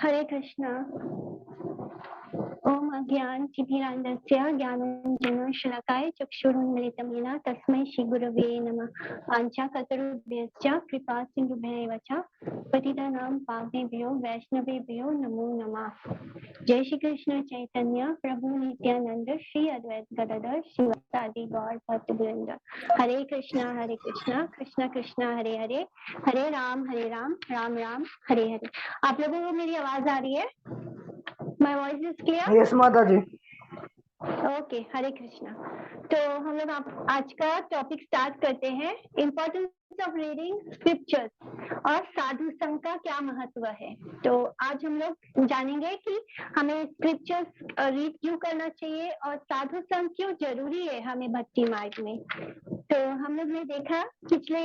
हरे कृष्णा। ओम अज्ञानतिमिरान्धस्य ज्ञानाञ्जनं शलाकाय चक्षुरुन्मिलितं येन तस्मै श्रीगुरवे नमः। वाञ्छाकल्पतरुभ्यश्च कृपासिन्धुभ्येव च पतितानां पावनेभ्यो वैष्णवेभ्यो नमो नमः। जय श्री कृष्ण चैतन्य प्रभु नित्यानंद श्री अद्वैत गदाधर शिवासादि गौर भक्तवृंद। हरे कृष्णा कृष्ण कृष्ण हरे हरे, हरे राम राम राम हरे हरे। आप लोगों को मेरी आवाज आ रही है? My voice is clear? Yes माता जी। ओके, हरे कृष्णा। तो हम लोग आज का टॉपिक स्टार्ट करते हैं, इम्पोर्टेंस ऑफ रीडिंग स्क्रिप्चर्स और साधु संघ का क्या महत्व है। तो आज हम लोग जानेंगे कि हमें स्क्रिप्चर्स रीड क्यों करना चाहिए और साधु संघ क्यों जरूरी है हमें भक्ति मार्ग में। तो हम लोग ने देखा पिछले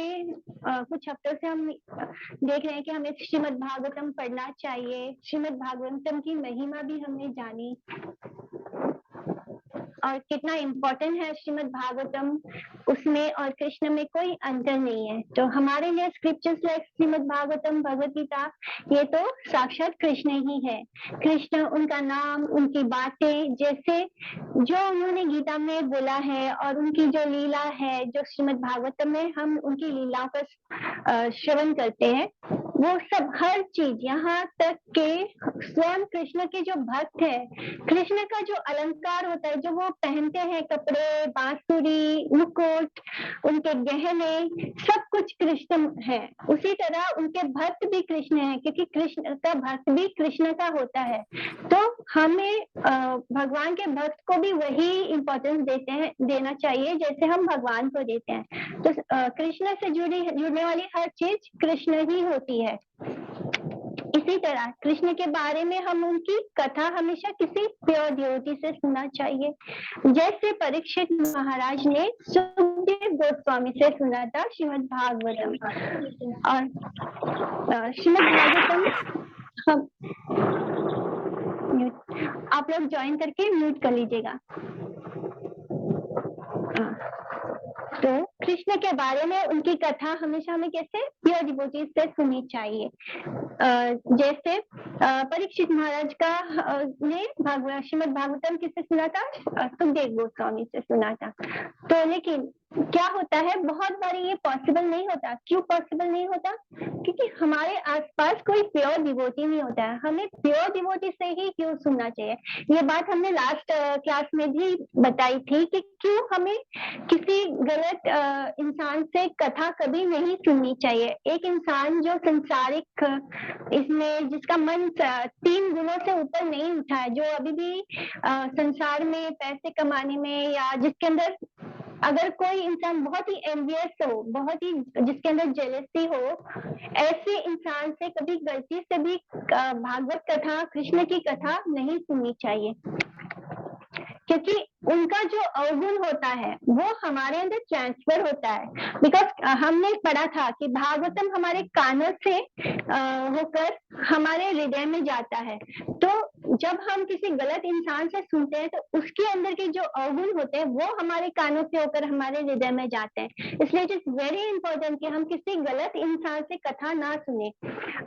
कुछ हफ्तों से हम देख रहे हैं कि हमें श्रीमद् भागवतम पढ़ना चाहिए। श्रीमद् भागवतम की महिमा भी हमने जानी और कितना इम्पोर्टेंट है श्रीमद् भागवतम, उसमें और कृष्ण में कोई अंतर नहीं है। तो हमारे लिए स्क्रिप्चर्स लाइक श्रीमद् भागवतम, भगवत गीता, ये तो साक्षात कृष्ण ही है। कृष्ण, उनका नाम, उनकी बातें, जैसे जो उन्होंने गीता में बोला है और उनकी जो लीला है, जो श्रीमद् भागवतम में हम उनकी लीलाओं का श्रवण करते हैं, वो सब हर चीज, यहाँ तक के स्वयं कृष्ण के जो भक्त है, कृष्ण का जो अलंकार होता है, जो वो पहनते हैं, कपड़े, बांसुरी, मुकुट, उनके गहने, सब कुछ कृष्ण है। उसी तरह उनके भक्त भी कृष्ण है, क्योंकि कृष्ण का भक्त भी कृष्ण का होता है। तो हमें भगवान के भक्त को भी वही इम्पोर्टेंस देना चाहिए जैसे हम भगवान को देते हैं। तो कृष्ण से जुड़ने वाली हर चीज कृष्ण ही होती है। इसी तरह कृष्ण के बारे में हम उनकी कथा हमेशा किसी प्योर डिवोटी से सुनना चाहिए। जैसे परीक्षित महाराज ने सुखदेव गोस्वामी से सुना था श्रीमद् भागवतम। और श्रीमद् भागवतम हम आप लोग ज्वाइन करके म्यूट कर लीजिएगा। तो कृष्ण के बारे में उनकी कथा हमेशा हमें कैसे प्योर डिवोटी से सुननी चाहिए। जैसे परीक्षित महाराज का ने श्रीमद् भागवतम किससे सुना था? सुखदेव गोस्वामी से सुना था। तो लेकिन क्या होता है, बहुत बारी ये पॉसिबल नहीं होता। क्यों पॉसिबल नहीं होता? क्योंकि हमारे आसपास कोई प्योर डिवोटी नहीं होता है। हमें प्योर डिवोटी से ही क्यों सुनना चाहिए, ये बात हमने लास्ट क्लास में भी बताई थी कि क्यों हमें किसी गलत इंसान से कथा कभी नहीं सुननी चाहिए। एक इंसान जो संसारिक, इसमें जिसका मन 3 गुणों से ऊपर नहीं उठा है, जो अभी भी संसार में पैसे कमाने में, या जिसके अंदर अगर कोई इंसान बहुत ही एम्बियस हो, बहुत ही जिसके अंदर जेलसी हो, ऐसे इंसान से कभी गलती से भी भागवत कथा, कृष्ण की कथा नहीं सुननी चाहिए। क्योंकि उनका जो अवगुण होता है वो हमारे अंदर ट्रांसफर होता है। बिकॉज हमने पढ़ा था कि भागवतम हमारे कानों से होकर हमारे हृदय में जाता है। तो जब हम किसी गलत इंसान से सुनते हैं तो उसके अंदर के जो अवगुण होते हैं वो हमारे कानों से होकर हमारे हृदय में जाते हैं। इसलिए इट इज वेरी इंपॉर्टेंट कि हम किसी गलत इंसान से कथा ना सुने।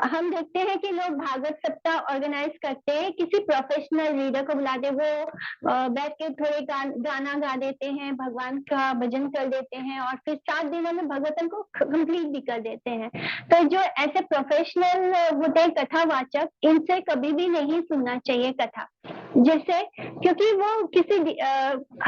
हम देखते हैं कि लोग भागवत सप्ताह ऑर्गेनाइज करते हैं, किसी प्रोफेशनल रीडर को बुलाते, वो बैठ के थोड़े गाना गा देते हैं, भगवान का भजन कर देते हैं और फिर 7 दिनों में भगवतम को कंप्लीट भी कर देते हैं। तो जो ऐसे प्रोफेशनल होते हैं कथावाचक, इनसे कभी भी नहीं सुनना चाहिए कथा। जैसे क्योंकि वो किसी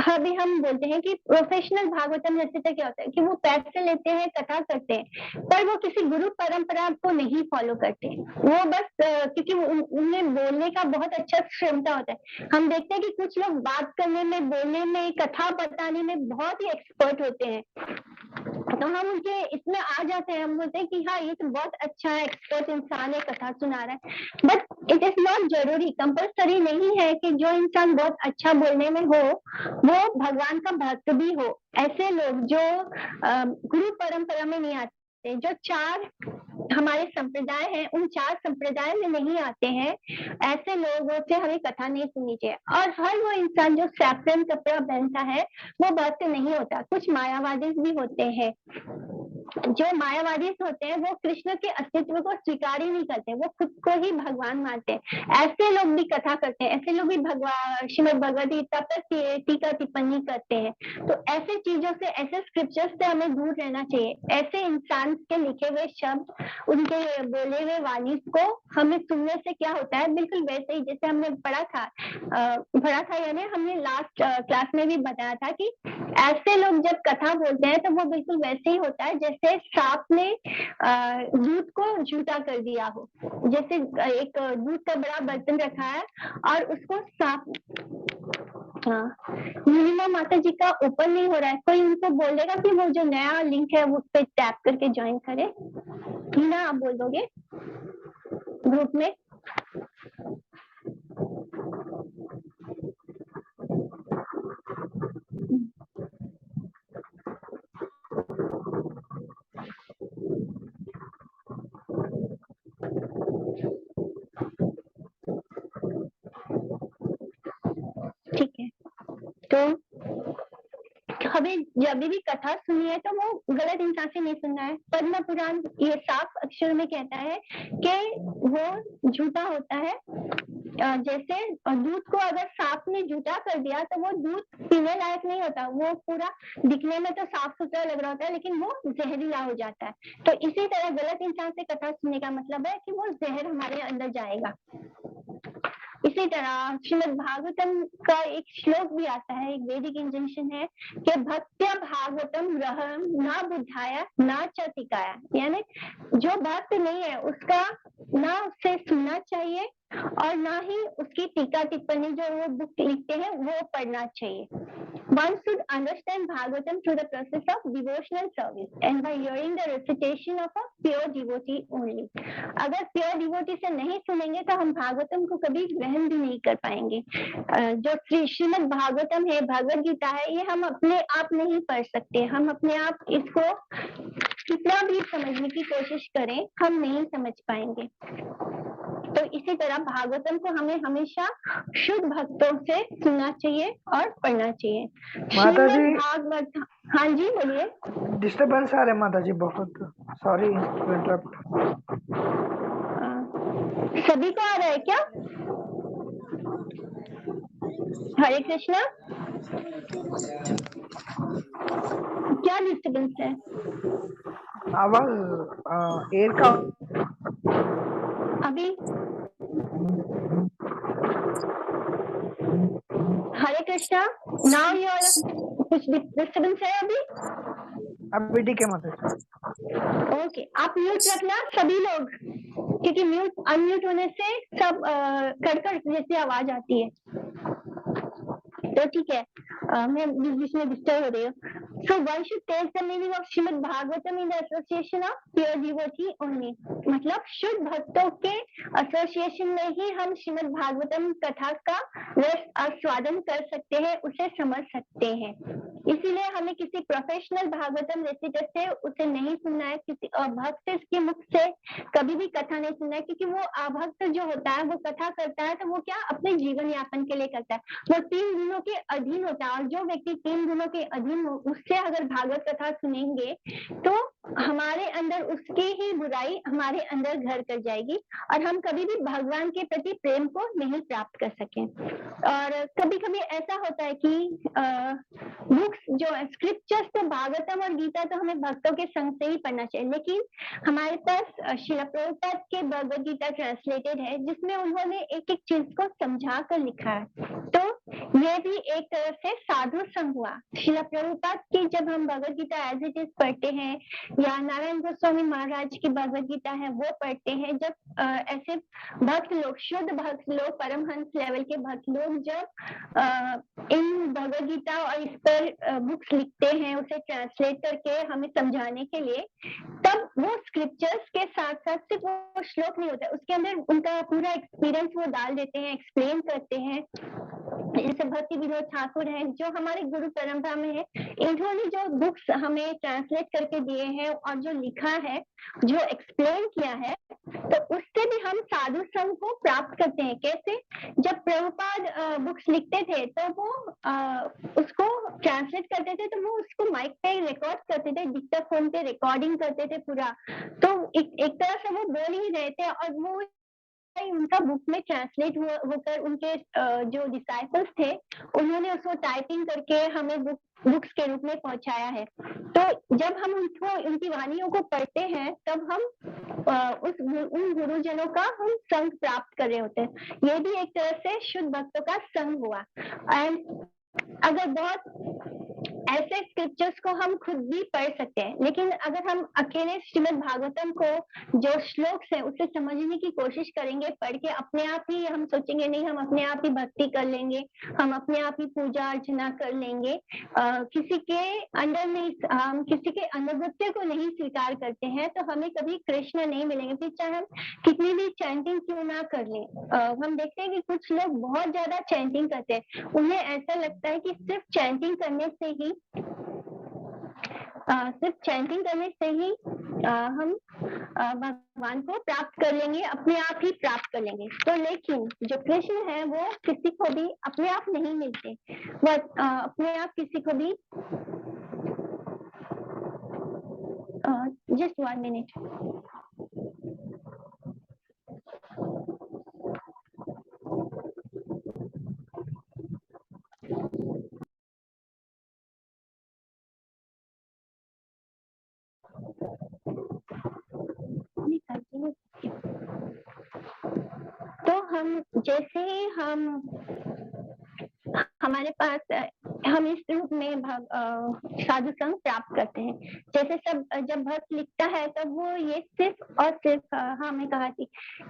अभी हम बोलते हैं कि प्रोफेशनल भागवतम जैसे तो क्या होता है कि वो पैसे लेते हैं, कथा करते हैं, पर वो किसी गुरु परंपरा को नहीं फॉलो करते। वो बस क्योंकि उन्हें बोलने का बहुत अच्छा क्षमता होता है। हम देखते हैं कि कुछ लोग बात करने में, बोलने में, कथा बताने में बहुत ही एक्सपर्ट होते हैं, तो हम उनके इसमें आ जाते हैं। हम बोलते हैं कि हाँ, ये तो बहुत अच्छा है, एक्सपर्ट इंसान है, कथा सुना रहा है। बट इट इज नॉट जरूरी, कंपल्सरी नहीं है कि जो इंसान बहुत अच्छा बोलने में हो वो भगवान का भक्त भी हो। ऐसे लोग जो गुरु परंपरा में नहीं आते, जो 4 हमारे संप्रदाय हैं, उन 4 संप्रदाय में नहीं आते हैं, ऐसे लोगों से हमें कथा नहीं सुननी चाहिए। और हर वो इंसान जो सैफरन कपड़ा पहनता है वो भक्त नहीं होता। कुछ मायावादी भी होते हैं, जो मायावादी होते हैं वो कृष्ण के अस्तित्व को स्वीकार ही नहीं करते, वो खुद को ही भगवान मानते हैं। ऐसे लोग भी कथा करते हैं, ऐसे लोग भी भगवान श्रीमद भगवद गीता पर टीका टिप्पणी करते हैं। तो ऐसे चीजों से, ऐसे स्क्रिप्चर्स से हमें दूर रहना चाहिए। ऐसे इंसान के लिखे हुए शब्द, उनके बोले हुए वाणी को हमें सुनने से क्या होता है, बिल्कुल वैसे ही जैसे हमने पढ़ा था यानी हमने लास्ट क्लास में भी बताया था कि ऐसे लोग जब कथा बोलते हैं तो वो बिल्कुल वैसे ही होता है जैसे सांप ने दूध को झूठा कर दिया हो। जैसे एक दूध का बड़ा बर्तन रखा है और उसको सांप, नीलिमा माता जी का ओपन नहीं हो रहा है, कोई उनको बोलेगा कि वो जो नया लिंक है वो उस पर टैप करके ज्वाइन करे। नीना आप बोल दोगे ग्रुप में? ठीक है, तो हमें जब भी कथा सुनी है तो वो गलत इंसान से नहीं सुनना है। पद्म पुराण ये साफ अक्षर में कहता है कि वो झूठा होता है। जैसे दूध को अगर सांप ने झूठा कर दिया तो वो दूध पीने लायक नहीं होता, वो पूरा दिखने में तो साफ सुथरा लग रहा होता है लेकिन वो जहरीला हो जाता है। तो इसी तरह गलत इंसान से कथा सुनने का मतलब है कि वो जहर हमारे अंदर जाएगा। इसी तरह श्रीमद् भागवतम का एक श्लोक भी आता है, एक वैदिक इंजंक्शन है कि भक्त्या भागवतम रहम ना बुद्धाया ना च टिकाया, यानी जो भक्त नहीं है उसका ना उससे सुनना चाहिए और ना ही उसकी टीका टिप्पणी जो वो बुक लिखते हैं वो पढ़ना चाहिए। One should understand Bhagavatam through the process of devotional service and by hearing the recitation of a pure devotee only. अगर प्योर डिवोटी से नहीं सुनेंगे तो हम भागवतम को कभी ग्रहण भी नहीं कर पाएंगे। जो श्रीमद् भागवतम है, भगवद गीता है, ये हम अपने आप नहीं पढ़ सकते। हम अपने आप इसको कितना भी समझने की कोशिश करें हम नहीं समझ पाएंगे। तो इसी तरह भागवतम को हमें हमेशा शुद्ध भक्तों से सुनना चाहिए और पढ़ना चाहिए। माता जी, भागवत, हाँ जी बोलिए। डिस्टर्बेंस आ रहे माता जी बहुत, सॉरी टू इंटरप्ट। सभी को आ रहा है क्या? हरे कृष्णा, क्या डिस्टर्बेंस है? आवाज एयर का अभी हरे कृष्णा, नाउ यू आर, कुछ डिस्टर्बेंस है अभी ठीक है माता जी। ओके, आप म्यूट रखना सभी लोग, क्योंकि म्यूट अनम्यूट होने से सब कड़कड़ जैसी आवाज आती है। तो ठीक है, मैं बीच में डिस्टर्ब हो रही हूँ। So one should take the meaning of Srimad Bhagavatam in the association of pure devotee only. मतलब शुद्ध भक्तों के एसोसिएशन में ही हम श्रीमद् भागवतम कथा का रस आस्वादन कर सकते हैं, उसे समझ सकते हैं। इसीलिए हमें किसी प्रोफेशनल भागवतम रेसिटर से उसे नहीं सुनना है, किसी अभक्त के मुख से कभी भी कथा नहीं सुनना है, क्योंकि वो अभक्त जो होता है वो कथा करता है तो वो क्या अपने जीवन यापन के लिए करता है, वो 3 गुणों के अधीन होता है। और जो व्यक्ति 3 गुणों के अधीन हो उससे अगर भागवत कथा सुनेंगे तो हमारे अंदर उसकी ही बुराई हमारे अंदर घर कर जाएगी और हम कभी भी भगवान के प्रति प्रेम को नहीं प्राप्त कर सकें। और कभी कभी ऐसा होता है कि बुक्स जो स्क्रिप्चर्स तो भागवतम और गीता तो हमें भक्तों के संग से ही पढ़ना चाहिए, लेकिन हमारे पास श्रील प्रभुपाद के भगवद गीता ट्रांसलेटेड है जिसमें उन्होंने एक एक चीज को समझा कर लिखा है। तो ये भी एक तरह से साधु संग हुआ। श्रील प्रभुपाद की जब हम Bhagavad Gita as it is पढ़ते हैं या नारायण गोस्वामी महाराज की भगवद गीता है वो पढ़ते हैं, जब ऐसे भक्त लोग, शुद्ध भक्त लोग, परमहंस लेवल के भक्त लोग जब इन भगवद गीता और इस पर बुक्स लिखते हैं उसे ट्रांसलेट करके हमें समझाने के लिए, तब वो स्क्रिप्चर्स के साथ साथ सिर्फ वो श्लोक नहीं होता, उसके अंदर उनका पूरा एक्सपीरियंस वो डाल देते हैं, एक्सप्लेन करते हैं। जैसे भक्ति विनोद ठाकुर हैं, जो हमारे गुरु परंपरा में है, इन्होंने जो बुक्स हमें ट्रांसलेट करके दिए हैं और जो लिखा है, जो एक्सप्लेन किया है, तो उससे भी हम साधु संघ को प्राप्त करते हैं। कैसे? जब प्रभुपाद बुक्स लिखते थे तो वो उसको ट्रांसलेट करते थे, तो वो उसको माइक पे रिकॉर्ड करते थे, डिक्टाफोन पे रिकॉर्डिंग करते थे पूरा। तो एक तरह से वो बोल ही रहे थे और वो उनका बुक में ट्रांसलेट होकर उनके जो डिसाइपल्स थे, उन्होंने उसको टाइपिंग करके हमें बुक्स के रूप में पहुंचाया है। तो जब हम उनको उनकी वाणियों को पढ़ते हैं, तब हम उन गुरुजनों का हम संग प्राप्त कर रहे होते हैं। ये भी एक तरह से शुद्ध भक्तों का संग हुआ। एंड अगर बहुत ऐसे स्क्रिप्चर्स को हम खुद भी पढ़ सकते हैं, लेकिन अगर हम अकेले श्रीमद् भागवतम को जो श्लोक है उसे समझने की कोशिश करेंगे, पढ़ के अपने आप ही हम सोचेंगे नहीं, हम अपने आप ही भक्ति कर लेंगे, हम अपने आप ही पूजा अर्चना कर लेंगे, किसी के अंडर नहीं, हम किसी के अनुगत्य को नहीं स्वीकार करते हैं, तो हमें कभी कृष्ण नहीं मिलेंगे। फिर चाहे हम कितनी भी चैंटिंग क्यों ना कर लें। हम देखते हैं कि कुछ लोग बहुत ज्यादा चैंटिंग करते हैं, उन्हें ऐसा लगता है कि सिर्फ चैंटिंग करने से ही हम भगवान को प्राप्त कर लेंगे, अपने आप ही प्राप्त कर लेंगे। तो लेकिन जो कृष्ण है वो किसी को भी अपने आप नहीं मिलते, वो अपने आप किसी को भी जस्ट 1 मिनट। तो हम जैसे ही हमारे पास हम इस रूप में साधु संग प्राप्त करते हैं। जैसे जब भक्त लिखता है तब वो ये सिर्फ और सिर्फ हमें कहा थी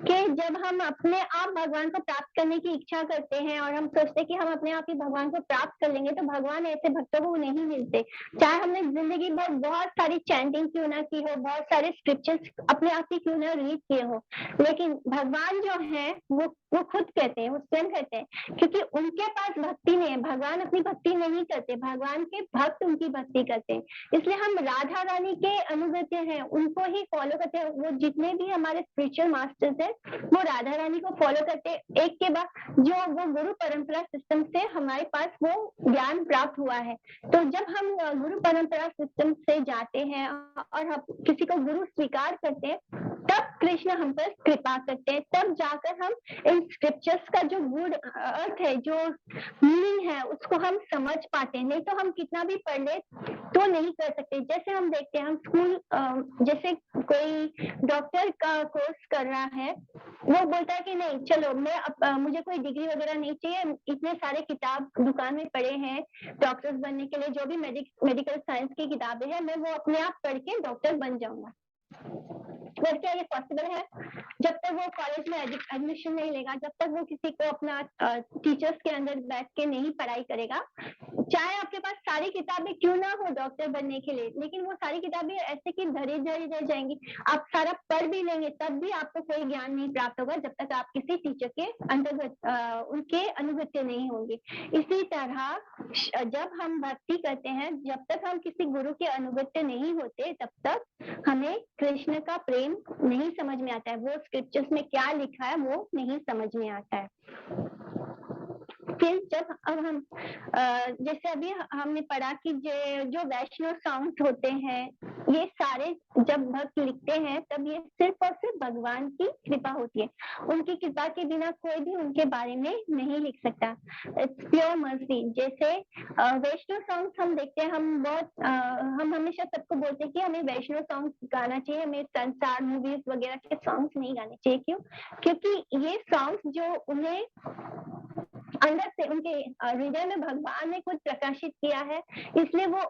कि जब हम अपने आप भगवान को प्राप्त करने की इच्छा करते हैं और हम सोचते हैं कि हम अपने आप ही भगवान को प्राप्त कर लेंगे, तो भगवान ऐसे भक्तों को नहीं मिलते। चाहे हमने जिंदगी भर बहुत सारी चैंटिंग क्यों ना की हो, बहुत सारे स्क्रिप्चर्स अपने आप ही क्यों ना रीड किए हो, लेकिन भगवान जो है वो खुद कहते हैं, वो स्वयं कहते हैं, क्योंकि उनके पास भक्ति नहीं है। भगवान अपनी भक्ति नहीं करते, भगवान के भक्त उनकी भक्ति करते हैं। इसलिए हम राधा रानी के अनुगत्य हैं, उनको ही फॉलो करते हैं। वो जितने भी हमारे स्पिरिचुअल मास्टर्स हैं, वो राधा रानी को फॉलो करते हैं। एक के बाद जो वो गुरु परंपरा सिस्टम से हमारे पास वो ज्ञान प्राप्त हुआ है। तो जब हम गुरु परंपरा सिस्टम से जाते हैं और हम किसी को गुरु स्वीकार करते हैं, तब कृष्ण हम पर कृपा करते हैं, तब जाकर हम इन स्क्रिप्चर्स का जो गुड अर्थ है, जो मीनिंग है, उसको हम समझ पाते हैं। नहीं तो हम कितना भी पढ़ ले तो नहीं कर सकते। जैसे हम देखते हैं, हम स्कूल जैसे कोई डॉक्टर का कोर्स कर रहा है, वो बोलता है कि नहीं चलो मुझे कोई डिग्री वगैरह नहीं चाहिए, इतने सारे किताब दुकान में पड़े हैं डॉक्टर्स बनने के लिए, जो भी मेडिकल साइंस की किताबें हैं, मैं वो अपने आप पढ़ के डॉक्टर बन जाऊंगा। पर क्या ये पॉसिबल है? जब तक वो कॉलेज में एडमिशन नहीं लेगा, जब तक वो किसी को अपना टीचर्स के अंदर बैठ के नहीं पढ़ाई करेगा, चाहे आपके पास सारी किताबें क्यों ना हो डॉक्टर बनने के लिए, लेकिन वो सारी किताबें ऐसे की धरी धरी रह जाएंगी। आप सारा पढ़ भी लेंगे तब भी आपको कोई ज्ञान नहीं प्राप्त होगा, जब तक आप किसी टीचर के अंतर्गत उनके अनुगत्य नहीं होंगे। इसी तरह जब हम भक्ति करते हैं, जब तक हम किसी गुरु के अनुगत्य नहीं होते, तब तक हमें कृष्ण का प्रेम नहीं समझ में आता है। वो स्क्रिप्चर्स में क्या लिखा है वो नहीं समझ में आता है। फिर जब अब हम जैसे अभी हमने पढ़ा कि जो वैष्णव सॉन्ग्स होते हैं, ये सारे जब भक्त लिखते हैं तब ये सिर्फ और सिर्फ भगवान की कृपा होती है। उनकी कृपा के बिना कोई भी उनके बारे में नहीं लिख सकता। It's pure mercy. जैसे वैष्णव सॉन्ग्स हम देखते हैं, हम हमेशा सबको बोलते हैं कि हमें वैष्णव सॉन्ग्स गाना चाहिए, हमें संसार मूवीज वगैरह के सॉन्ग्स नहीं गाने चाहिए। क्यों? क्योंकि ये सॉन्ग्स जो उन्हें अंदर से उनके हृदय में भगवान ने कुछ प्रकाशित किया है, इसलिए वो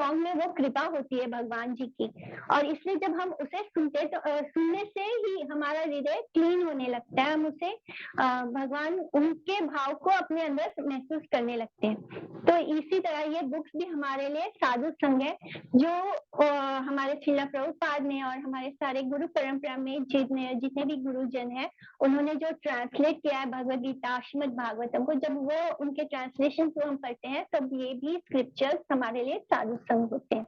सॉन्ग में वो कृपा होती है भगवान जी की, और इसलिए जब हम उसे सुनते तो सुनने से ही हमारा हृदय क्लीन होने लगता है, हम उसे भगवान उनके भाव को अपने अंदर महसूस करने लगते हैं। तो इसी तरह ये बुक्स भी हमारे लिए साधु संग है, जो हमारे श्रील प्रभुपाद ने और हमारे सारे गुरु परंपरा में जितने भी गुरुजन हैं, उन्होंने जो ट्रांसलेट किया है भगवद गीता, श्रीमद् भागवतम को, जब वो उनके ट्रांसलेशन को हम पढ़ते हैं तब ये भी स्क्रिप्चर्स हमारे लिए साधु संग होते हैं।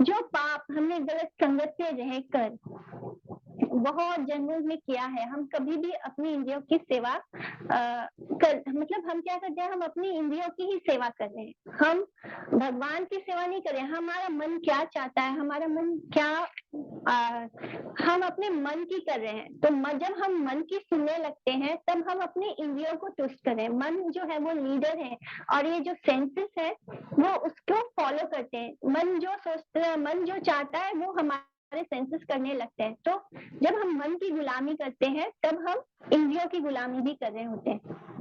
जो पाप हमने गलत संगत से रहकर बहुत जन्मों में किया है, हम कभी भी अपनी इंद्रियों की सेवा मतलब हम क्या करते हैं, हम अपनी इंद्रियों की ही सेवा कर रहे हैं, हम भगवान की सेवा नहीं कर रहे हैं। हमारा मन क्या चाहता है, हमारा मन क्या हम अपने मन की कर रहे हैं। तो जब हम मन की सुनने लगते हैं तब हम अपनी इंद्रियों को तुष्ट कर रहे हैं। मन जो है वो लीडर है, और ये जो सेंसेस है वो उसको फॉलो करते हैं। मन जो सोचता है, मन जो चाहता है वो हमारे सेंसेस करने लगते हैं। तो जब हम मन की गुलामी करते हैं तब हम इंद्रियों की गुलामी भी कर रहे होते हैं।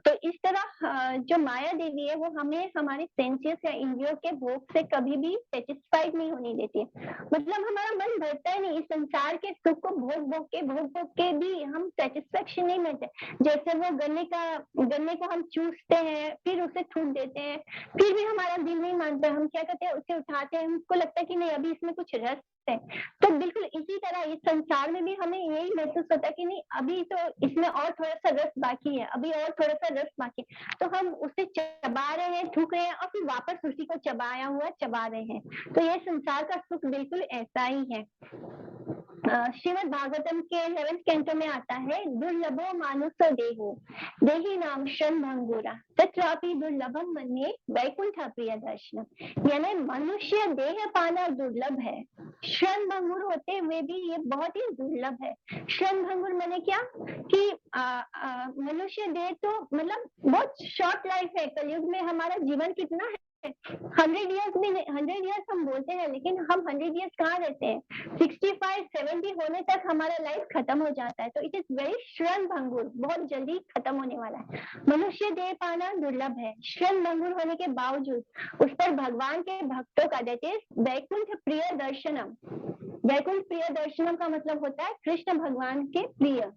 तो इस तरह जो माया देवी है वो हमें हमारे सेंसेस या इंद्रियों के भोग से कभी भी सेटिस्फाइड नहीं होने देती है। मतलब हमारा मन भरता ही नहीं, इस संसार के सुख को भोग के भी हम सेटिस्फेक्शन नहीं मिलते। जैसे वो गन्ने को हम चूसते हैं, फिर उसे थूक देते हैं, फिर भी हमारा दिल नहीं मानता, हम क्या करते हैं, उसे उठाते हैं, हमको लगता है कि नहीं अभी इसमें कुछ रस है। तो बिल्कुल इसी तरह इस संसार में भी हमें यही महसूस होता है कि नहीं अभी तो इसमें और थोड़ा सा रस बाकी है, अभी और थोड़ा सा रस बाकी है। तो हम उसे चबा रहे हैं, थूक रहे हैं, और फिर वापस उसी को चबाया हुआ चबा रहे हैं। तो ये संसार का सुख बिल्कुल ऐसा ही है। श्रीमद् भागवतम के 11th कैंटो में आता है, दुर्लभो मानुष देहो देही नाम क्षण भंगुरा तत्रापि दुर्लभम मन्ये वैकुंठ प्रिय दर्शन। यानी मनुष्य देह पाना दुर्लभ है, क्षण भंगुर होते हुए भी ये बहुत ही दुर्लभ है। क्षण भंगुर मैंने क्या कि मनुष्य देह तो मतलब बहुत शॉर्ट लाइफ है। कलयुग में हमारा जीवन कितना है, 100 ईयर्स भी नहीं, 100 ईयर्स हम बोलते हैं लेकिन हम 100 ईयर्स कहाँ रहते हैं, 65-70 होने तक हमारा लाइफ खत्म हो जाता है। तो इट इज वेरी क्षण भंगुर, बहुत जल्दी खत्म होने वाला है। मनुष्य देह पाना दुर्लभ है, क्षण भंगुर होने के बावजूद उस पर भगवान के भक्तों का दैट इज वैकुंठ प्रिय दर्शनम। वैकुंठ प्रिय दर्शनम का मतलब होता है कृष्ण भगवान के प्रिय।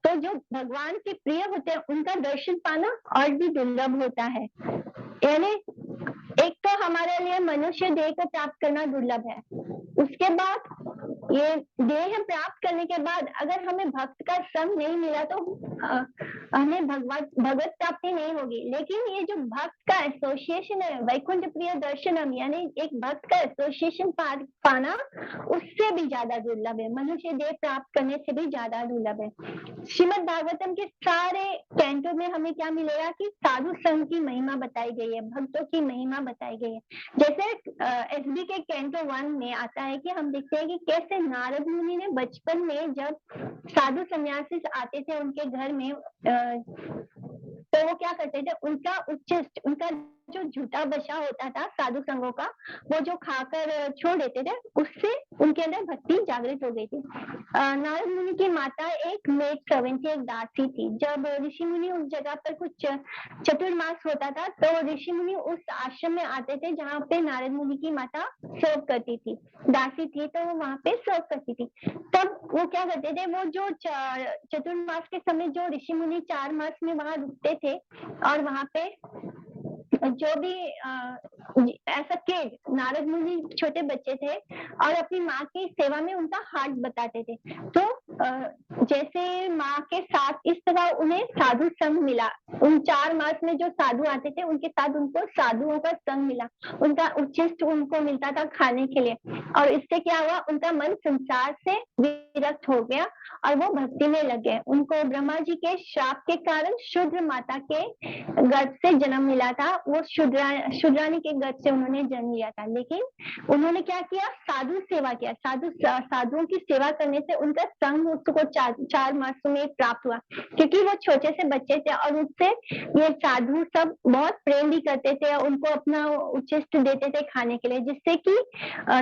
तो जो भगवान के प्रिय होते हैं उनका दर्शन पाना और भी दुर्लभ होता है। यानी एक तो हमारे लिए मनुष्य देह को प्राप्त करना दुर्लभ है, उसके बाद ये देह प्राप्त करने के बाद अगर हमें भक्त का संग नहीं मिला तो हमें भगवत प्राप्ति नहीं होगी। लेकिन ये जो भक्त का एसोसिएशन है, वैकुंठ प्रिय दर्शनम, यानी एक भक्त का एसोसिएशन पाना उससे भी ज्यादा दुर्लभ है, मनुष्य देह प्राप्त करने से भी ज्यादा दुर्लभ है। श्रीमद् भागवतम के सारे कैंटो में हमें क्या मिलेगा कि साधु संघ की महिमा बताई गई है, भक्तों की महिमा बताई गई है। जैसे एसबी के कैंटो 1 में आता है कि हम देखते हैं कि कैसे नारद मुनि ने बचपन में जब साधु सन्यासी आते थे उनके घर में, तो वो क्या करते थे, उनका उच्चिष्ट, उनका जो झूठा बचा होता था साधु संघों का, वो जो खाकर छोड़ देते थे, उससे उनके अंदर भक्ति जागृत हो गई थी। नारद मुनि की माता एक मेड सर्वेंट थी, एक दासी थी। जब ऋषि मुनि उस जगह पर कुछ चतुर्मास होता था तो ऋषि मुनि उस आश्रम में आते थे जहाँ पे नारद मुनि की माता सर्व करती थी, दासी थी तो वो वहाँ पे सर्व करती थी। तब वो क्या करते थे, वो जो चतुर्मास के समय जो ऋषि मुनि 4 मास में वहाँ रुकते थे और वहाँ पे जो भी ऐसा किड, नारद मुनि छोटे बच्चे थे और अपनी माँ की सेवा में उनका हार्ट बताते थे। तो जैसे माँ के साथ इस तरह उन्हें साधु संग मिला, उन 4 मास में जो साधु आते थे उनके साथ उनको साधुओं का संग मिला, उनका उच्चिष्ट उनको मिलता था खाने के लिए, और इससे क्या हुआ, उनका मन संसार से विरक्त हो गया और वो भक्ति में लग गए। उनको ब्रह्मा जी के श्राप के कारण शूद्र माता के गर्भ से जन्म मिला था, वो शूद्रानी के गर्भ से उन्होंने जन्म लिया था। लेकिन उन्होंने क्या किया, साधु सेवा किया, साधुओं की सेवा करने से उनका संग नाम उसको 4 मासों में प्राप्त हुआ, क्योंकि वो छोटे से बच्चे थे और उससे ये साधु सब बहुत प्रेम भी करते थे, उनको अपना उच्छिष्ट देते थे खाने के लिए, जिससे कि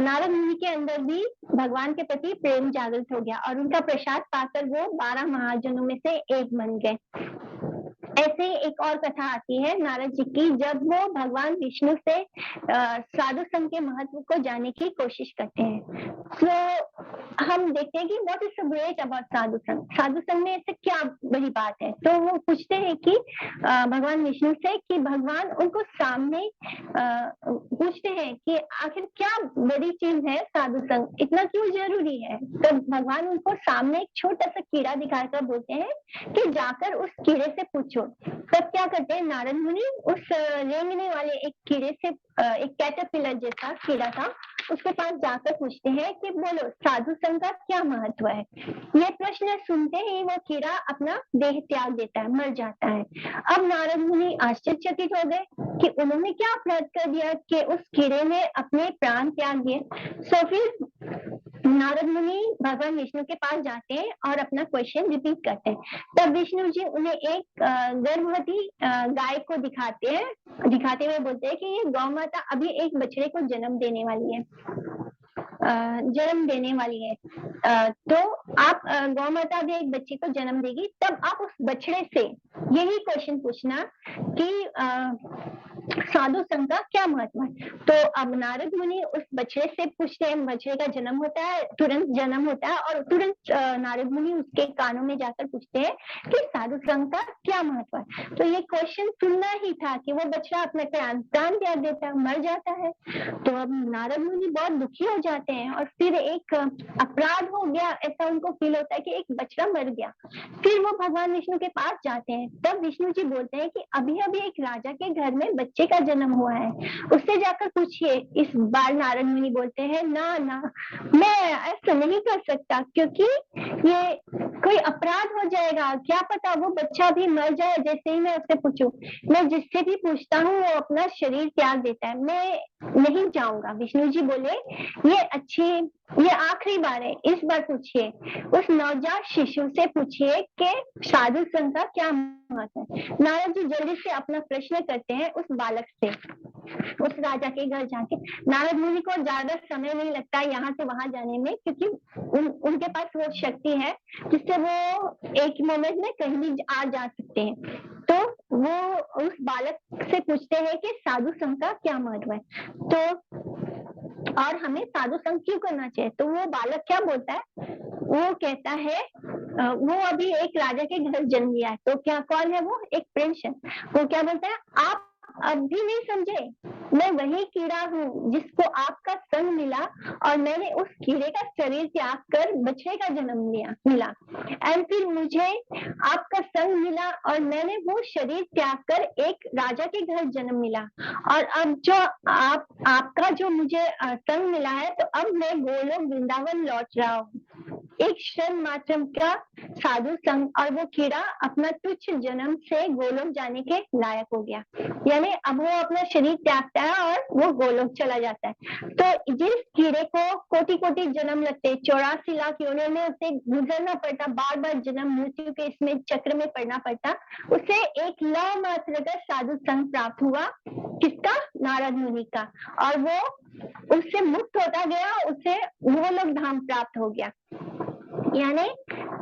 नारद मुनि के अंदर भी भगवान के प्रति प्रेम जागृत हो गया और उनका प्रसाद पाकर वो 12 महाजनों में से एक बन गए। ऐसे ही एक और कथा आती है नारद जी की, जब वो भगवान विष्णु से साधु संघ के महत्व को जानने की कोशिश करते हैं। तो हम देखते हैं कि what is the great about sadhu sangh, sadhu संघ में ऐसे क्या बड़ी बात है। तो वो पूछते हैं कि भगवान विष्णु से कि भगवान उनको सामने पूछते हैं कि आखिर क्या बड़ी चीज है साधु संघ, इतना क्यों जरूरी है। तो भगवान उनको सामने एक छोटा सा कीड़ा दिखाकर बोलते हैं कि जाकर उस कीड़े से पूछो। तब क्या करते हैं नारद मुनि, उस रेंगने वाले एक कीड़े से, एक कैटरपिलर जैसा कीड़ा था, उसके पास जाकर पूछते हैं कि बोलो साधु संघ का क्या महत्व है। ये प्रश्न सुनते ही वो कीड़ा अपना देह त्याग देता है, मर जाता है। अब नारद मुनि आश्चर्यचकित हो गए कि उन्होंने क्या अपराध कर दिया कि उस कीड़े ने अपने प्राण त्याग दिए। सो फिर नारद मुनि भगवान विष्णु के पास जाते हैं और अपना क्वेश्चन रिपीट करते हैं। तब विष्णु जी उन्हें एक गर्भवती गाय को दिखाते हुए बोलते हैं कि ये गौ माता अभी एक बछड़े को जन्म देने वाली है। तो आप गौ माता भी एक बच्चे को जन्म देगी, तब आप उस बछड़े से यही क्वेश्चन पूछना कि साधु संघ का क्या महत्व है। तो अब नारद मुनि उस बछड़े से पूछते हैं, बछड़े का जन्म होता है, तुरंत जन्म होता है और तुरंत नारद मुनि उसके कानों में जाकर पूछते हैं कि साधु संघ का क्या महत्व है। तो ये क्वेश्चन सुनना ही था कि वो बछड़ा अपने प्राण त्याग देता है, मर जाता है। तो अब नारद मुनि बहुत दुखी हो जाते हैं और फिर एक अपराध हो गया ऐसा उनको फील होता है कि एक बछड़ा मर गया। फिर वो भगवान विष्णु के पास जाते हैं। तब विष्णु जी बोलते हैं कि अभी अभी एक राजा के घर में बच्चे का जन्म हुआ है, उससे जाकर पूछिए। इस बार नारद मुनि बोलते हैं ना ना, मैं ऐसा नहीं कर सकता, क्योंकि ये कोई अपराध हो जाएगा, क्या पता वो बच्चा भी मर जाए जैसे ही मैं उससे पूछूं। मैं जिससे भी पूछता हूँ वो अपना शरीर त्याग देता है, मैं नहीं जाऊंगा। विष्णु जी बोले ये आखिरी बार है, इस बार पूछिए, उस नवजात शिशु से पूछिए कि साधु संघ का क्या महत्व है। नारद जी जल्दी से अपना प्रश्न करते हैं उस बालक से, उस राजा के घर जाके। नारद मुनि को ज्यादा समय नहीं लगता यहाँ से वहां जाने में, क्योंकि उनके पास वो शक्ति है जिससे वो एक मोमेंट में कहीं भी आ जा सकते हैं। तो वो उस बालक से पूछते हैं कि साधु संघ का क्या महत्व है, तो और हमें साधु संघ क्यों करना चाहिए। तो वो बालक क्या बोलता है, वो कहता है वो अभी एक राजा के घर जन्म लिया है। तो क्या कौन है वो, एक प्रिंस है। वो क्या बोलता है, आप अब भी नहीं समझे, मैं वही कीड़ा हूँ जिसको आपका संग मिला और मैंने उस कीड़े का शरीर त्याग कर बछड़े का जन्म मिला एंड फिर मुझे आपका संग मिला और मैंने वो शरीर त्याग कर एक राजा के घर जन्म मिला। और अब जो आपका जो मुझे संग मिला है, तो अब मैं गोलोक वृंदावन लौट रहा हूँ, एक क्षण मात्र का साधु संग, और वो कीड़ा अपना तुच्छ जन्म से गोलोक जाने के लायक हो गया। यानी अब वो अपना शरीर त्यागता है और वो गोलोक चला जाता है। तो जिस कीड़े को कोटि कोटि जन्म लगते, 84 लाख योनियों में उसे गुजरना पड़ता, बार बार जन्म मृत्यु के इसमें चक्र में पड़ना पड़ता, उसे एक लव मात्र का साधु संग प्राप्त हुआ, किसका, नारद मुनि का, और वो उससे मुक्त होता गया, उसे गोलोक धाम प्राप्त हो गया। यानी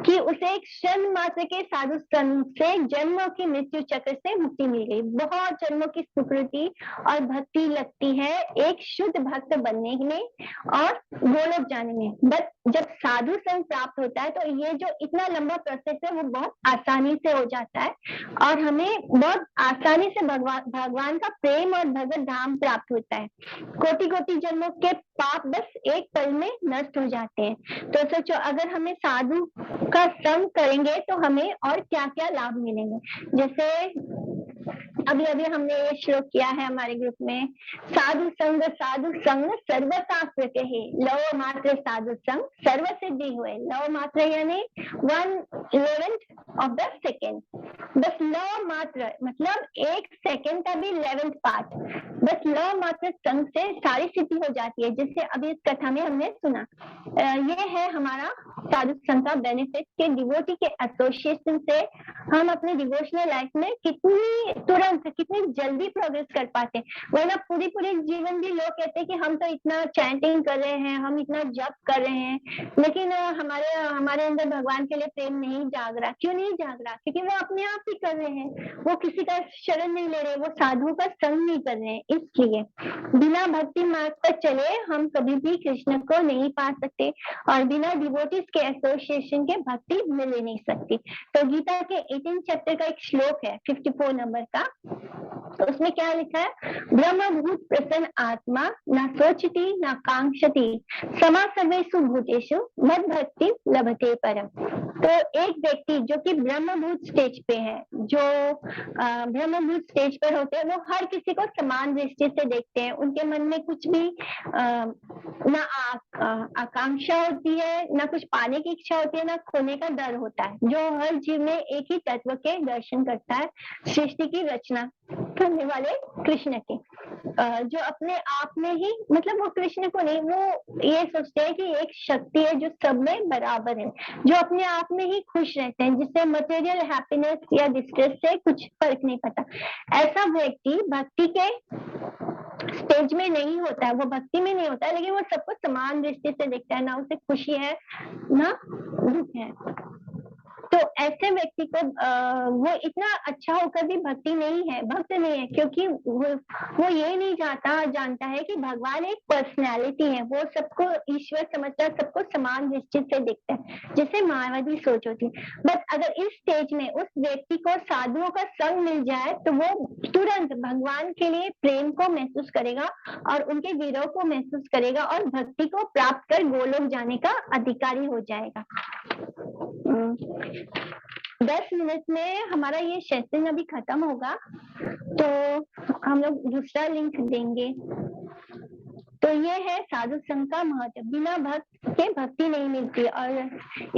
कि उसे एक क्षण मात्र के साधु संग से जन्मों की मृत्यु चक्र से मुक्ति मिल गई। बहुत जन्मों की सुकृति और भक्ति लगती है एक शुद्ध भक्त बनने में और गोलोक जाने में। बट जब साधु संग प्राप्त होता है तो ये जो इतना लंबा प्रोसेस है वो बहुत आसानी से हो जाता है और हमें बहुत आसानी से भगवान का प्रेम और भगवत धाम प्राप्त होता है। कोटि कोटि जन्मों के पाप बस एक पल में नष्ट हो जाते हैं। तो सोचो, अगर हमें साधु का संग करेंगे तो हमें और क्या क्या लाभ मिलेंगे। जैसे अभी अभी हमने ये श्लोक किया है हमारे ग्रुप में, साधु संग सर्वथा कहे, लव मात्र साधु संग सर्व सिद्धि हुए। लव मात्र यानी 1/11 ऑफ द सेकेंड, बस लव मात्र मतलब 1 सेकंड का भी 11th पार्ट, बस लव मात्र संग से सारी सिद्धि हो जाती है, जिससे अभी इस कथा में हमने सुना। ये है हमारा साधु संघ का बेनिफिट कि डिवोटी के एसोसिएशन से हम अपने डिवोशनल लाइफ में कितनी तुरंत कितनी जल्दी प्रोग्रेस कर पाते हैं। वरना पूरी पूरी जीवन भी लोग कहते हैं कि हम तो इतना चैंटिंग कर रहे हैं, हम इतना जप कर रहे हैं, लेकिन हमारे अंदर भगवान के लिए प्रेम नहीं जाग रहा। क्यों नहीं जाग रहा? क्योंकि वो अपने आप ही कर रहे हैं, वो किसी का शरण नहीं ले रहे, वो साधुओं का संग नहीं कर रहे हैं। इसलिए बिना भक्ति मार्ग पर चले हम कभी भी कृष्ण को नहीं पा सकते, और बिना डिवोटीज के एसोसिएशन के भक्ति मिल ही नहीं सकती। तो गीता के 18 चैप्टर का एक श्लोक है 54 नंबर का, तो उसमें क्या लिखा है? ब्रह्मभूत प्रसन्न आत्मा न सोचती न कांक्षति समा सर्वेषु भूतेषु मद भक्ति लभते परम। तो एक व्यक्ति जो कि ब्रह्मभूत स्टेज पे है, जो ब्रह्मभूत स्टेज पर होते हैं, वो हर किसी को समान दृष्टि से देखते हैं। उनके मन में कुछ भी ना आकांक्षा होती है, ना कुछ पाने की इच्छा होती है, ना खोने का डर होता है। जो हर जीव में एक ही तत्व के दर्शन करता है, सृष्टि की रचना करने वाले कृष्ण के, जो अपने आप में ही, मतलब वो कृष्ण को नहीं, वो ये सोचते हैं कि एक शक्ति है जो सब में बराबर है, जो अपने आप में ही खुश रहते हैं, जिससे मटेरियल हैप्पीनेस या डिस्ट्रेस से कुछ फर्क नहीं पड़ता। ऐसा व्यक्ति भक्ति के स्टेज में नहीं होता है, वो भक्ति में नहीं होता है, लेकिन वो सबको समान दृष्टि से देखता है, ना उसे खुशी है ना दुख है। तो ऐसे व्यक्ति को वो इतना अच्छा होकर भी भक्ति नहीं है, भक्त नहीं है, क्योंकि वो ये नहीं जानता है कि भगवान एक पर्सनैलिटी है, वो सबको ईश्वर समझता है, सबको समान दृष्टि से देखता है, जिसे मायावादी सोच होती है। बट अगर इस स्टेज में उस व्यक्ति को साधुओं का संग मिल जाए तो वो तुरंत भगवान के लिए प्रेम को महसूस करेगा और उनके विरह को महसूस करेगा और भक्ति को प्राप्त कर गोलोक जाने का अधिकारी हो जाएगा। 10 मिनट में हमारा ये सेशन अभी खत्म होगा, तो हम लोग दूसरा लिंक देंगे। तो ये है साधु संघ का महत्व। बिना भक्त के भक्ति नहीं मिलती, और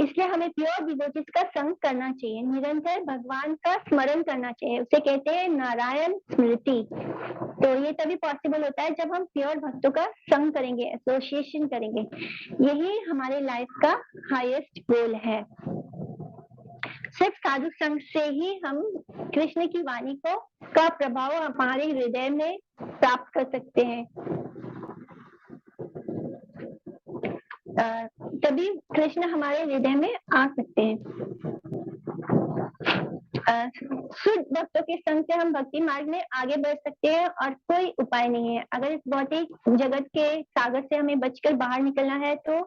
इसलिए हमें प्योर डिवोटीज का संग करना चाहिए, निरंतर भगवान का स्मरण करना चाहिए, उसे कहते हैं नारायण स्मृति। तो ये तभी पॉसिबल होता है जब हम प्योर भक्तों का संग करेंगे, एसोसिएशन करेंगे। यही हमारे लाइफ का हाईएस्ट गोल है। सिर्फ साधु संघ से ही हम कृष्ण की वाणी को का प्रभाव हमारे हृदय में प्राप्त कर सकते हैं, तभी कृष्ण हमारे हृदय में आ सकते हैं। शुद्ध भक्तों के संग से हम भक्ति मार्ग में आगे बढ़ सकते हैं, और कोई उपाय नहीं है। अगर इस भौतिक जगत के सागर से हमें बचकर बाहर निकलना है तो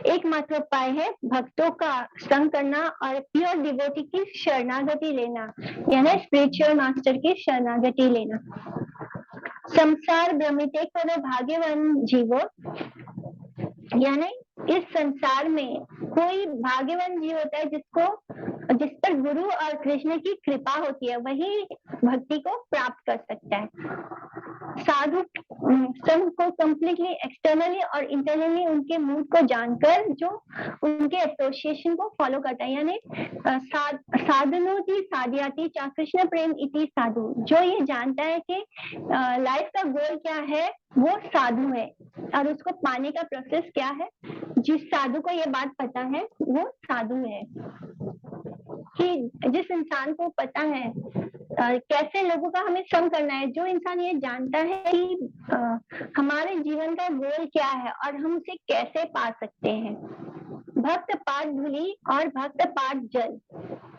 एकमात्र उपाय है भक्तों का संग करना और प्योर डिवोटी की शरणागति लेना, यानी स्पिरिचुअल मास्टर की शरणागति लेना। संसार भ्रमिते करो भाग्यवान जीवो, यानी इस संसार में कोई भाग्यवान जीव होता है जिस पर गुरु और कृष्ण की कृपा होती है, वही भक्ति को प्राप्त कर सकता है। साधु संघ को कंप्लीटली एक्सटर्नली और इंटरनली उनके मूड को जानकर जो उनके एसोसिएशन को फॉलो करता है, यानी साधनोति साध्याति चा कृष्ण प्रेम इति साधु, जो ये जानता है कि लाइफ का गोल क्या है, वो साधु है, और उसको पाने का प्रोसेस क्या है। जिस साधु को ये बात पता है वो साधु है। कि जिस इंसान को पता है कैसे लोगों का हमें संग करना है, जो इंसान ये जानता है कि हमारे जीवन का गोल क्या है और हम उसे कैसे पा सकते हैं। भक्त पाद धूलि और भक्त पाद जल,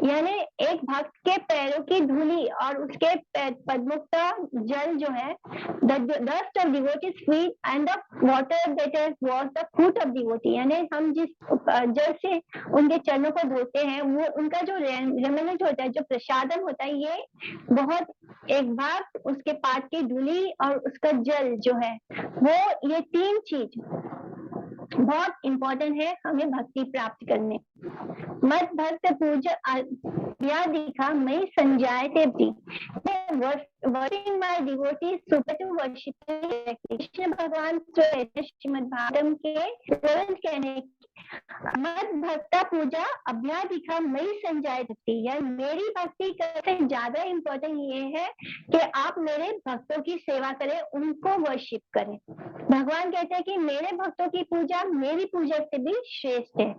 यानी एक भक्त के पैरों की धूली और उसके पद्मों का जल जो है, the dust of devotee's feet and the water that has washed the foot of devotee, यानी हम जिस जल से उनके चरणों को धोते हैं, वो उनका जो रेमेनेंट होता है, जो प्रसादन होता है, ये बहुत एक भाग उसके पाद की धूली और उसका जल जो है, वो ये तीन चीज बहुत इंपॉर्टेंट है हमें भक्ति प्राप्त करने। मत भक्त पूज यह दिखा मैं संजायते भी worshipping my devotees super to worship Krishna Bhagwan Shrimad Bhagavatam के कहने मत भक्ता पूजा अभ्या दिखा मैं संजाय थी, यार मेरी भक्ति से ज्यादा इम्पोर्टेंट ये है कि आप मेरे भक्तों की सेवा करें, उनको वर्शिप करें। भगवान कहते हैं कि मेरे भक्तों की पूजा मेरी पूजा से भी श्रेष्ठ है।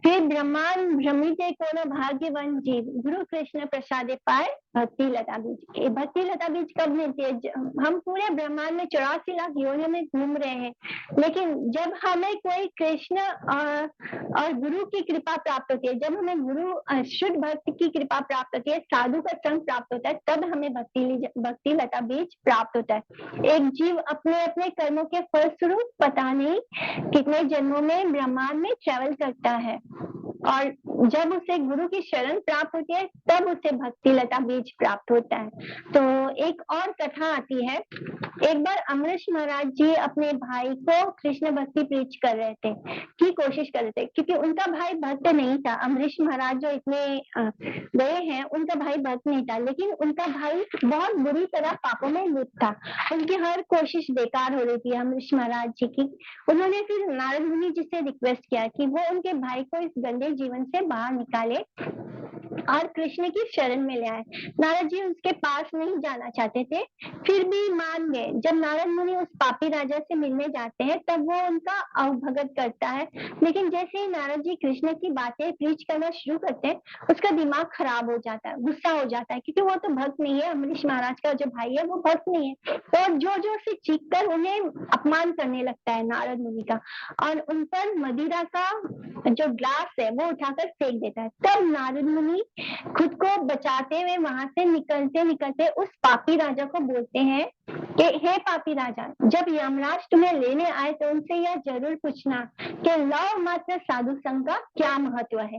फिर ब्रह्मांड भ्रमिते कोनो भाग्यवान जीव गुरु कृष्ण प्रसादे पाए भक्ति लता बीज। भक्ति लता बीज कब मिलती है? हम पूरे ब्रह्मांड में 84 लाख योनियों में घूम रहे हैं, लेकिन जब हमें कोई कृष्ण और गुरु की कृपा प्राप्त होती है, जब हमें गुरु शुद्ध भक्त की कृपा प्राप्त होती है, साधु का संग प्राप्त होता है, तब हमें भक्ति लता बीज प्राप्त होता है। एक जीव अपने अपने कर्मों के फलस्वरूप पता नहीं कितने जन्मों में ब्रह्मांड में ट्रेवल करता है, और जब उसे गुरु की शरण प्राप्त होती है तब उसे भक्ति लता बीज प्राप्त होता है। तो एक और कथा आती है। एक बार अमरीश महाराज जी अपने भाई को कृष्ण भक्ति प्रीच कर रहे थे, की कोशिश कर रहे थे, क्योंकि उनका भाई भक्त नहीं था। अमरीश महाराज जो इतने गए हैं, उनका भाई भक्त नहीं था, लेकिन उनका भाई बहुत बुरी तरह पापों में लिप्त था। उनकी हर कोशिश बेकार हो रही थी अमरीश महाराज जी की। उन्होंने फिर नारद मुनि जी से रिक्वेस्ट किया कि वो उनके भाई को इस गंदे जीवन से बाहर निकाले और कृष्ण की शरण में ले आए। नारद जी उसके पास नहीं जाना चाहते थे, फिर भी मान गए। जब नारद मुनि उस पापी राजा से मिलने जाते हैं तब वो उनका अवभगत करता है, लेकिन जैसे ही नारद जी कृष्ण की बातें प्रीच करना शुरू करते हैं, उसका दिमाग खराब हो जाता है, गुस्सा हो जाता है, क्योंकि वो तो भक्त नहीं है। अमरीश महाराज का जो भाई है वो भक्त नहीं है, और जोर जोर से चीख कर उन्हें अपमान करने लगता है नारद मुनि का, और उन पर मदिरा का जो ग्लास है वो उठाकर फेंक देता है। तब नारद मुनि खुद को बचाते हुए वहां से निकलते निकलते उस पापी राजा को बोलते हैं कि हे पापी राजा, जब यमराज तुम्हें लेने आए तो उनसे यह जरूर पूछना कि लव मात्र साधु संग का क्या महत्व है।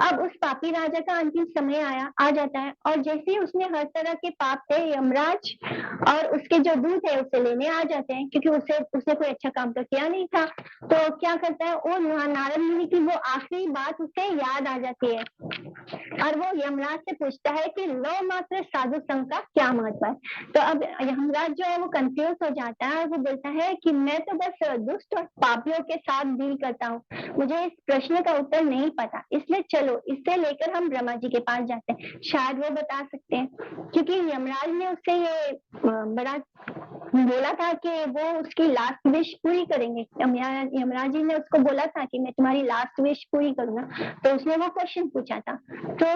अब उस पापी राजा का अंतिम समय आ जाता है, और जैसे ही उसने हर तरह के पाप थे, यमराज और उसके जो दूत है उसे लेने आ जाते हैं, क्योंकि उसने कोई अच्छा काम तो किया नहीं था। तो क्या करता है, और नारद मुनि की वो आखिरी बात उसे याद आ जाती है, और वो यमराज से पूछता है कि लव मात्र साधु संग का क्या महत्व है। तो अब यमराज जो है वो कंफ्यूज हो जाता है, और वो बोलता है कि मैं तो बस दुष्ट और पापियों के साथ डील करता हूँ, मुझे इस प्रश्न का उत्तर नहीं पता, इसलिए चलो इसे लेकर हम ब्रह्मा जी के पास जाते हैं, शायद वो बता सकते हैं। क्योंकि यमराज ने उससे ये बड़ा बोला था कि वो उसकी लास्ट विश पूरी करेंगे। यमराज जी ने उसको बोला था कि मैं तुम्हारी लास्ट विश पूरी करूंगा, तो उसने वो क्वेश्चन पूछा था। तो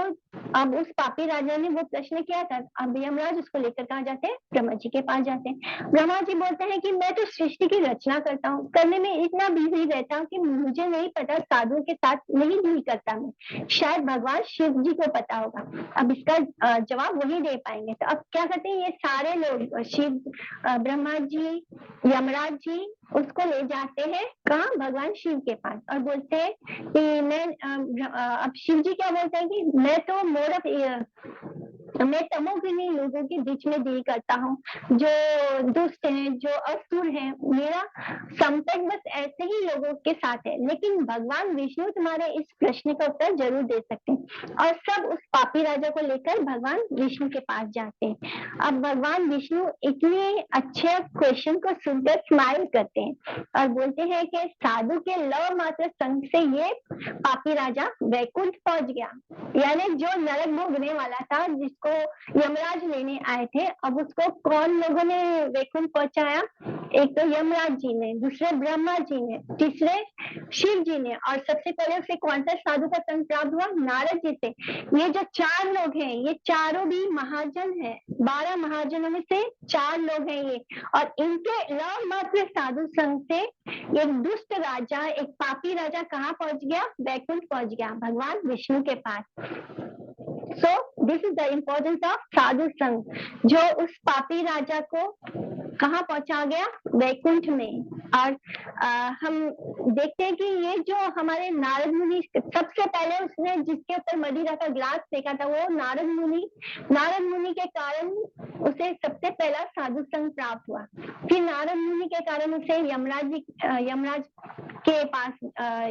अब उस पापी राजा ने वो प्रश्न किया था। अब यमराज उसको लेकर कहाँ जाते हैं? ब्रह्मा जी के पास जाते हैं। ब्रह्मा जी बोलते हैं कि मैं तो सृष्टि की रचना करता हूँ, करने में इतना बिजी रहता हूँ कि मुझे नहीं पता, साधुओं के साथ नहीं डील करता मैं, शायद भगवान शिव जी को पता होगा। अब इसका जवाब वही दे पाएंगे। तो अब क्या करते हैं ये सारे लोग, शिव, ब्रह्मा जी, यमराज जी उसको ले जाते हैं कहाँ? भगवान शिव के पास, और बोलते हैं कि अब शिव जी क्या बोलते हैं कि मैं तो मोर ऑफ मैं तमोगुनी लोगों के बीच में डील करता हूँ, जो दुष्ट हैं, जो असुर हैं, मेरा संकट बस ऐसे ही लोगों के साथ है। लेकिन भगवान विष्णु तुम्हारे इस प्रश्न का उत्तर जरूर दे सकते हैं। और सब उस पापी राजा को लेकर भगवान विष्णु के पास जाते हैं। अब भगवान विष्णु इतने अच्छे क्वेश्चन को सुनकर स्माइल करते हैं और बोलते हैं कि साधु के लव मात्र संग से ये पापी राजा वैकुंठ पहुंच गया। यानी जो नरक भोगने वाला था, जिसको यमराज लेने आए थे, अब उसको कौन लोगों ने वैकुंठ पहुंचाया? एक तो यमराज जी ने, दूसरे ब्रह्मा जी ने, तीसरे शिव जी ने, और सबसे पहले उसे कौन सा साधु का संग प्राप्त हुआ? नारद जी से। ये जो 4 लोग हैं, ये चारों भी महाजन हैं। 12 महाजनों में से 4 लोग हैं ये, और इनके लव मात्र साधु संग से एक दुष्ट राजा, एक पापी राजा कहाँ पहुंच गया? वैकुंठ पहुंच गया, भगवान विष्णु के पास। So this is the importance of साधु संग, जो उस पापी राजा को कहाँ पहुंचा गया? वैकुंठ में। और हम देखते हैं कि ये जो हमारे नारद मुनि सबसे पहले उसने जिसके ऊपर मदिरा का ग्लास फेंका था वो नारद मुनि के कारण उसे सबसे पहला साधु संग प्राप्त हुआ। फिर नारद मुनि के कारण उसे यमराज के पास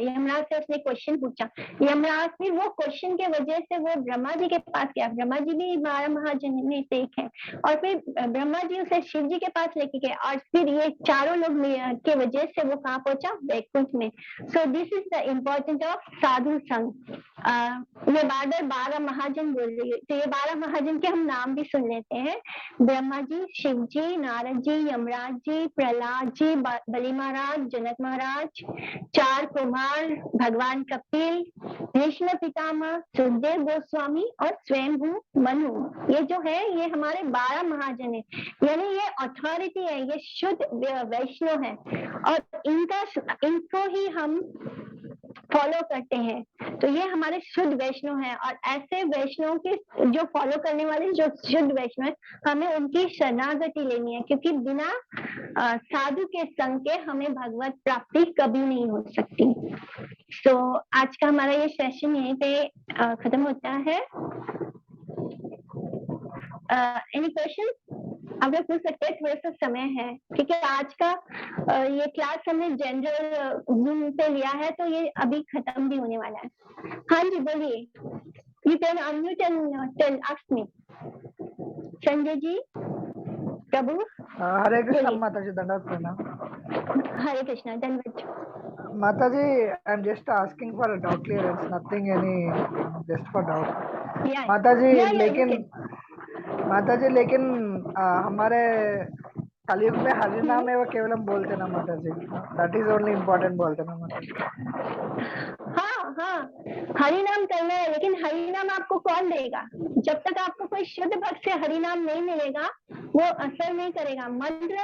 यमराज से उसने क्वेश्चन पूछा। यमराज फिर वो क्वेश्चन के वजह से वो ब्रह्मा जी के पास गया। ब्रह्मा जी भी 12 महाजन में से एक है और फिर ब्रह्मा जी उसे शिव जी के पास लेके गए और फिर ये चारों लोग के वजह से वो कहाँ पहुंचा, वैकुंठ में। So this is the important of sadhu sang. मैं बार बार 12 महाजन बोल रही हूँ, तो ये 12 महाजन के हम नाम भी सुन लेते हैं। ब्रह्मा जी, शिव जी, नारद जी, यमराज जी, प्रहलाद जी, बलि महाराज, जनक महाराज, 4 कुमार, भगवान कपिल, भीष्म पितामह, सुखदेव गोस्वामी और स्वयंभू मनु। ये जो है ये हमारे 12 महाजन है, यानी ये अथॉरिटी है, ये शुद्ध वैष्णव है और इनको ही हम फॉलो करते हैं। तो ये हमारे शुद्ध वैष्णव हैं और ऐसे वैष्णव के जो फॉलो करने वाले जो शुद्ध वैष्णव है, हमें उनकी शरणागति लेनी है, क्योंकि बिना साधु के संग के हमें भगवत प्राप्ति कभी नहीं हो सकती। तो आज का हमारा ये सेशन यहीं पे खत्म होता है। एनी क्वेश्चन आप लोग पूछ सकते हैं, थोड़ा सा समय है क्योंकि आज का ये क्लास हमने जनरल जूम पे लिया है तो ये अभी खत्म भी होने वाला है। हाँ जी बोलिए, you can unmute and tell ask me. Sanjay ji Prabhu. Hare Krishna माता जी, दंडवत प्रणाम। हरे कृष्णा, दंडवत। माता जी, I am just asking for doubt clearance, nothing any, just for doubt. माता जी लेकिन हमारे कलयुग में हरि नाम है वो केवलम बोलते ना माता जी, दैट इज ओनली इम्पोर्टेंट बोलते ना माता जी। हाँ, हरि नाम करना है, लेकिन हरि नाम आपको कौन देगा? जब तक आपको कोई शुद्ध भक्त से हरि नाम नहीं मिलेगा वो असर नहीं करेगा। मंत्र